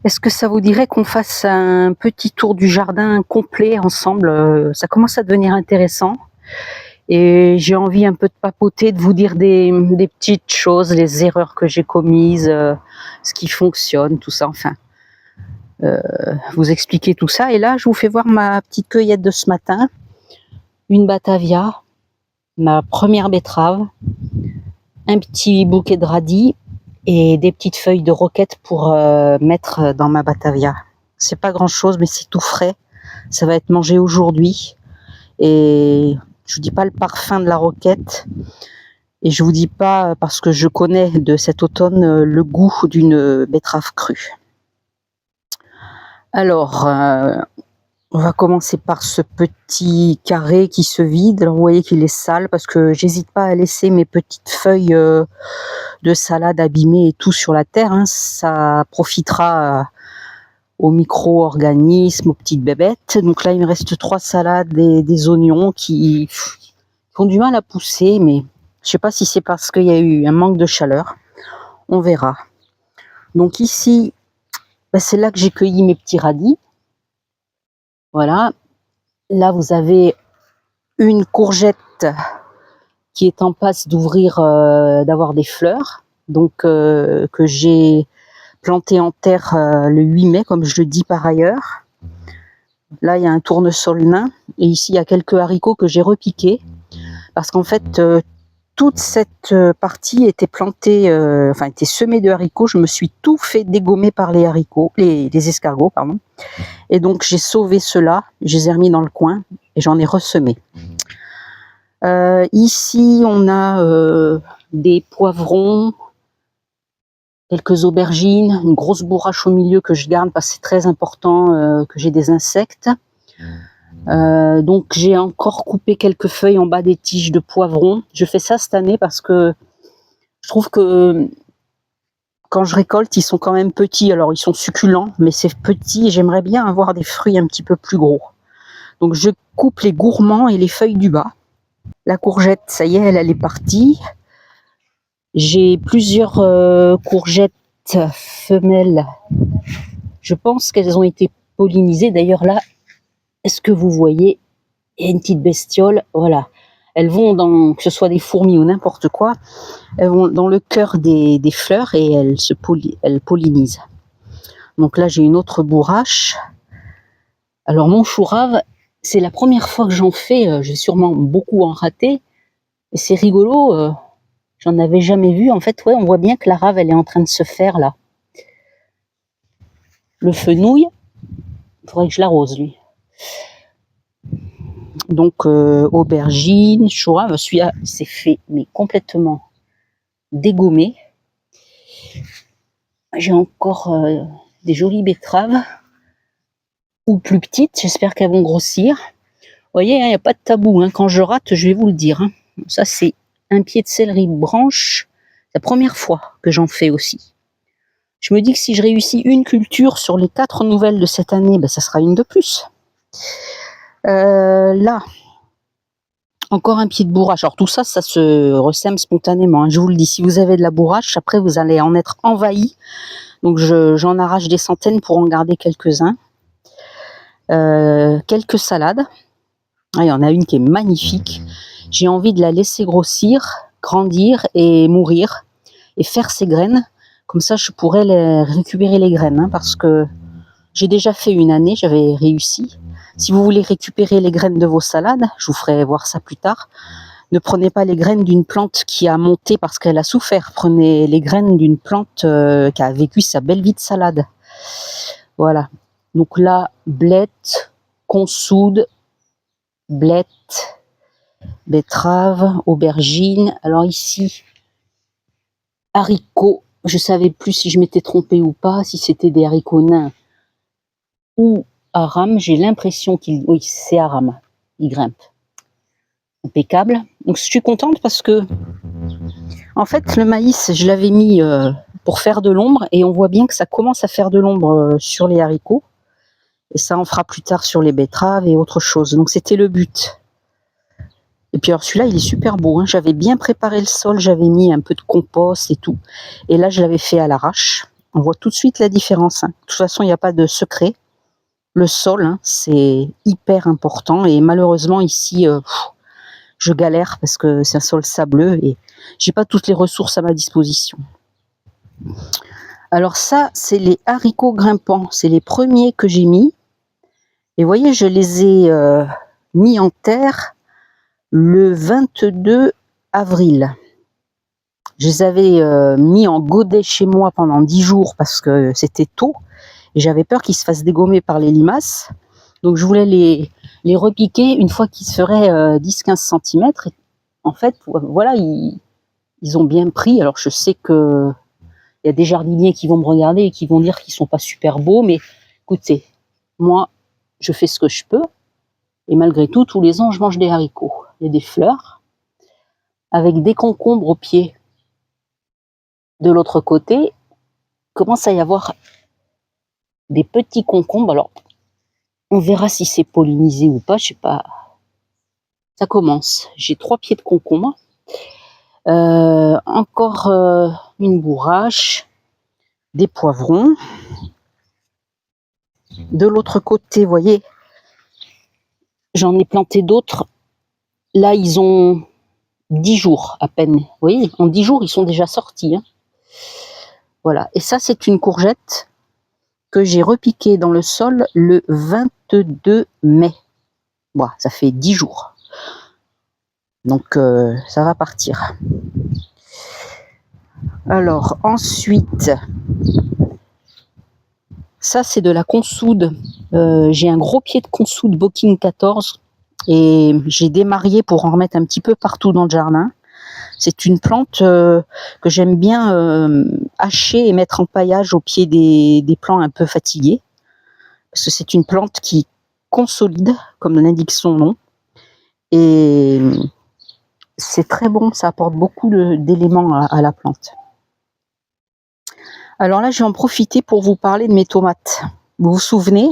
Est-ce que ça vous dirait qu'on fasse un petit tour du jardin complet ensemble? Ça commence à devenir intéressant et j'ai envie un peu de papoter, de vous dire des petites choses, les erreurs que j'ai commises, ce qui fonctionne, tout ça, enfin, vous expliquer tout ça. Et là, je vous fais voir ma petite cueillette de ce matin, une batavia, ma première betterave, un petit bouquet de radis et des petites feuilles de roquette pour mettre dans ma batavia. C'est pas grand chose, mais c'est tout frais. Ça va être mangé aujourd'hui. Et je vous dis pas le parfum de la roquette. Et je vous dis pas, parce que je connais de cet automne le goût d'une betterave crue. Alors, on va commencer par ce petit carré qui se vide. Alors, vous voyez qu'il est sale parce que j'hésite pas à laisser mes petites feuilles de salade abîmées et tout sur la terre. Hein. Ça profitera aux micro-organismes, aux petites bébêtes. Donc là, il me reste 3 salades et des oignons qui ont du mal à pousser, mais je sais pas si c'est parce qu'il y a eu un manque de chaleur. On verra. Donc ici, c'est là que j'ai cueilli mes petits radis. Voilà. Là, vous avez une courgette qui est en passe d'ouvrir, d'avoir des fleurs. Donc, que j'ai planté en terre le 8 mai, comme je le dis par ailleurs. Là, il y a un tournesol nain. Et ici, il y a quelques haricots que j'ai repiqués. Parce qu'en fait, toute cette partie était plantée, était semée de haricots. Je me suis tout fait dégommer par les haricots, les escargots, pardon. Et donc, j'ai sauvé ceux-là. Je les ai remis dans le coin et j'en ai ressemé. Ici, on a des poivrons, quelques aubergines, une grosse bourrache au milieu que je garde parce que c'est très important que j'ai des insectes. Donc j'ai encore coupé quelques feuilles en bas des tiges de poivrons. Je fais ça cette année parce que je trouve que quand je récolte, ils sont quand même petits. Alors ils sont succulents, mais c'est petit et j'aimerais bien avoir des fruits un petit peu plus gros. Donc je coupe les gourmands et les feuilles du bas. La courgette, ça y est, elle est partie. J'ai plusieurs courgettes femelles. Je pense qu'elles ont été pollinisées. D'ailleurs là, est-ce que vous voyez, il y a une petite bestiole, voilà. Elles vont dans, que ce soit des fourmis ou n'importe quoi, elles vont dans le cœur des fleurs et elles pollinisent. Donc là, j'ai une autre bourrache. Alors mon chou rave, c'est la première fois que j'en fais, j'ai sûrement beaucoup en raté. Et c'est rigolo, j'en avais jamais vu. En fait, ouais, on voit bien que la rave, elle est en train de se faire là. Le fenouil, il faudrait que je l'arrose lui. Donc aubergine, chou rave, celui-là s'est fait mais complètement dégommer. J'ai encore des jolies betteraves ou plus petites, j'espère qu'elles vont grossir. Vous voyez, il n'y a pas de tabou, hein. Quand je rate, je vais vous le dire. Hein. Ça, c'est un pied de céleri branche. C'est la première fois que j'en fais aussi. Je me dis que si je réussis une culture sur les 4 nouvelles de cette année, ça sera une de plus. Là, encore un pied de bourrache. Alors tout ça, ça se ressème spontanément. Hein. Je vous le dis, si vous avez de la bourrache, après vous allez en être envahi. Donc j'en arrache des centaines pour en garder quelques-uns. Quelques salades. Ah, il y en a une qui est magnifique. J'ai envie de la laisser grossir, grandir et mourir et faire ses graines. Comme ça, je pourrais récupérer les graines, hein, parce que j'ai déjà fait une année, j'avais réussi. Si vous voulez récupérer les graines de vos salades, je vous ferai voir ça plus tard. Ne prenez pas les graines d'une plante qui a monté parce qu'elle a souffert. Prenez les graines d'une plante qui a vécu sa belle vie de salade. Voilà. Donc là, blettes, consoude, blettes, betteraves, aubergines. Alors ici, haricots. Je savais plus si je m'étais trompée ou pas, si c'était des haricots nains ou aram. J'ai l'impression qu'il... Oui, c'est aram. Il grimpe. Impeccable. Donc je suis contente parce que en fait le maïs je l'avais mis pour faire de l'ombre et on voit bien que ça commence à faire de l'ombre sur les haricots et ça en fera plus tard sur les betteraves et autre chose. Donc c'était le but. Et puis alors celui-là il est super beau, hein. J'avais bien préparé le sol, j'avais mis un peu de compost et tout et là je l'avais fait à l'arrache On voit tout de suite la différence, hein. De toute façon, il n'y a pas de secret. Le sol, hein, c'est hyper important et malheureusement ici, je galère parce que c'est un sol sableux et j'ai pas toutes les ressources à ma disposition. Alors ça, c'est les haricots grimpants. C'est les premiers que j'ai mis. Et vous voyez, je les ai mis en terre le 22 avril. Je les avais mis en godet chez moi pendant 10 jours parce que c'était tôt et j'avais peur qu'ils se fassent dégommer par les limaces. Donc je voulais les repiquer une fois qu'ils se feraient 10-15 cm. Et en fait, voilà, ils ont bien pris. Alors je sais que il y a des jardiniers qui vont me regarder et qui vont dire qu'ils sont pas super beaux, mais écoutez, moi, je fais ce que je peux. Et malgré tout, tous les ans, je mange des haricots. Il y a des fleurs avec des concombres au pied. De l'autre côté, commence à y avoir des petits concombres. Alors, on verra si c'est pollinisé ou pas, je sais pas. Ça commence. J'ai 3 pieds de concombre. Encore une bourrache, des poivrons. De l'autre côté, vous voyez, j'en ai planté d'autres. Là, ils ont 10 jours à peine. Vous voyez, en 10 jours, ils sont déjà sortis, hein. Voilà. Et ça, c'est une courgette que j'ai repiquée dans le sol le 22 mai. Voilà, ça fait 10 jours. Donc, ça va partir. Alors, ensuite, ça, c'est de la consoude. J'ai un gros pied de consoude Bocking 14 et j'ai démarié pour en remettre un petit peu partout dans le jardin. C'est une plante que j'aime bien hacher et mettre en paillage au pied des plants un peu fatigués. Parce que c'est une plante qui consolide, comme l'indique son nom. Et c'est très bon, ça apporte beaucoup d'éléments à la plante. Alors là, je vais en profiter pour vous parler de mes tomates. Vous vous souvenez,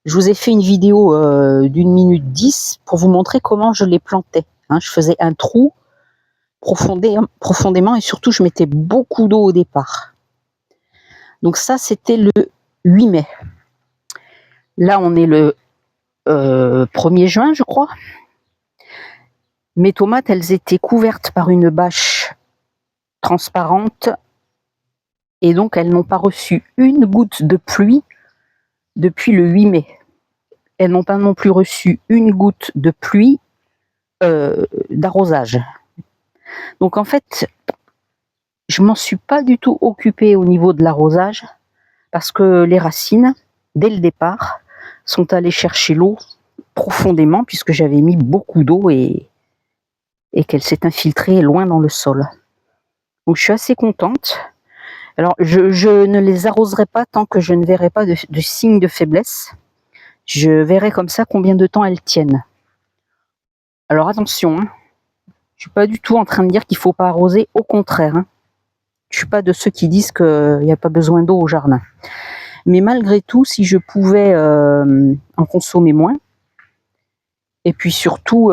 je vous ai fait une vidéo d'1 minute 10 pour vous montrer comment je les plantais. Hein, je faisais un trou profondément et surtout je mettais beaucoup d'eau au départ. Donc ça, c'était le 8 mai. Là, on est le 1er juin, je crois. Mes tomates, elles étaient couvertes par une bâche transparente et donc elles n'ont pas reçu une goutte de pluie depuis le 8 mai. Elles n'ont pas non plus reçu une goutte de pluie d'arrosage. Donc en fait, je m'en suis pas du tout occupée au niveau de l'arrosage parce que les racines, dès le départ, sont allées chercher l'eau profondément puisque j'avais mis beaucoup d'eau et qu'elle s'est infiltrée loin dans le sol. Donc je suis assez contente. Alors je ne les arroserai pas tant que je ne verrai pas de signe de faiblesse. Je verrai comme ça combien de temps elles tiennent. Alors attention, hein, je suis pas du tout en train de dire qu'il faut pas arroser, au contraire. Hein. Je suis pas de ceux qui disent qu'il n'y a pas besoin d'eau au jardin. Mais malgré tout, si je pouvais en consommer moins, et puis surtout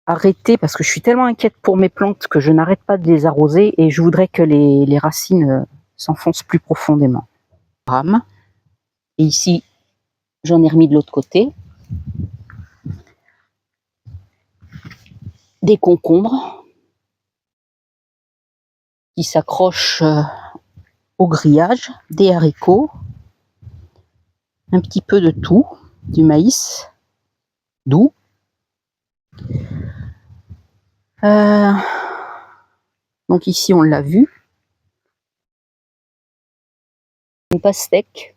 arrêter, parce que je suis tellement inquiète pour mes plantes que je n'arrête pas de les arroser et je voudrais que les racines s'enfoncent plus profondément. Et ici, j'en ai remis de l'autre côté. Des concombres qui s'accrochent au grillage, des haricots, un petit peu de tout, du maïs doux. Donc ici, on l'a vu. Une pastèque.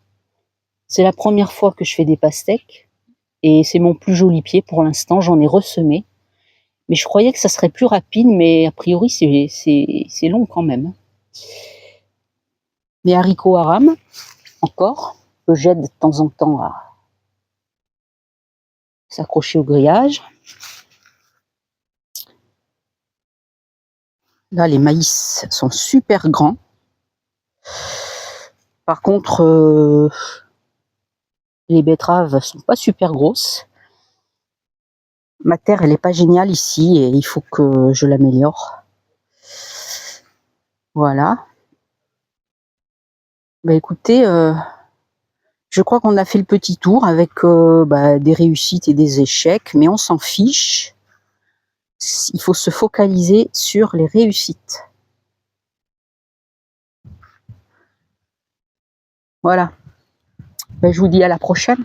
C'est la première fois que je fais des pastèques et c'est mon plus joli pied pour l'instant. J'en ai ressemé. Mais je croyais que ça serait plus rapide, mais a priori, c'est long quand même. Mes haricots haram, encore, que j'aide de temps en temps à s'accrocher au grillage. Là, les maïs sont super grands. Par contre, les betteraves sont pas super grosses. Ma terre, elle est pas géniale ici et il faut que je l'améliore. Voilà. Bah écoutez, je crois qu'on a fait le petit tour avec des réussites et des échecs, mais on s'en fiche. Il faut se focaliser sur les réussites. Voilà. Ben, je vous dis à la prochaine.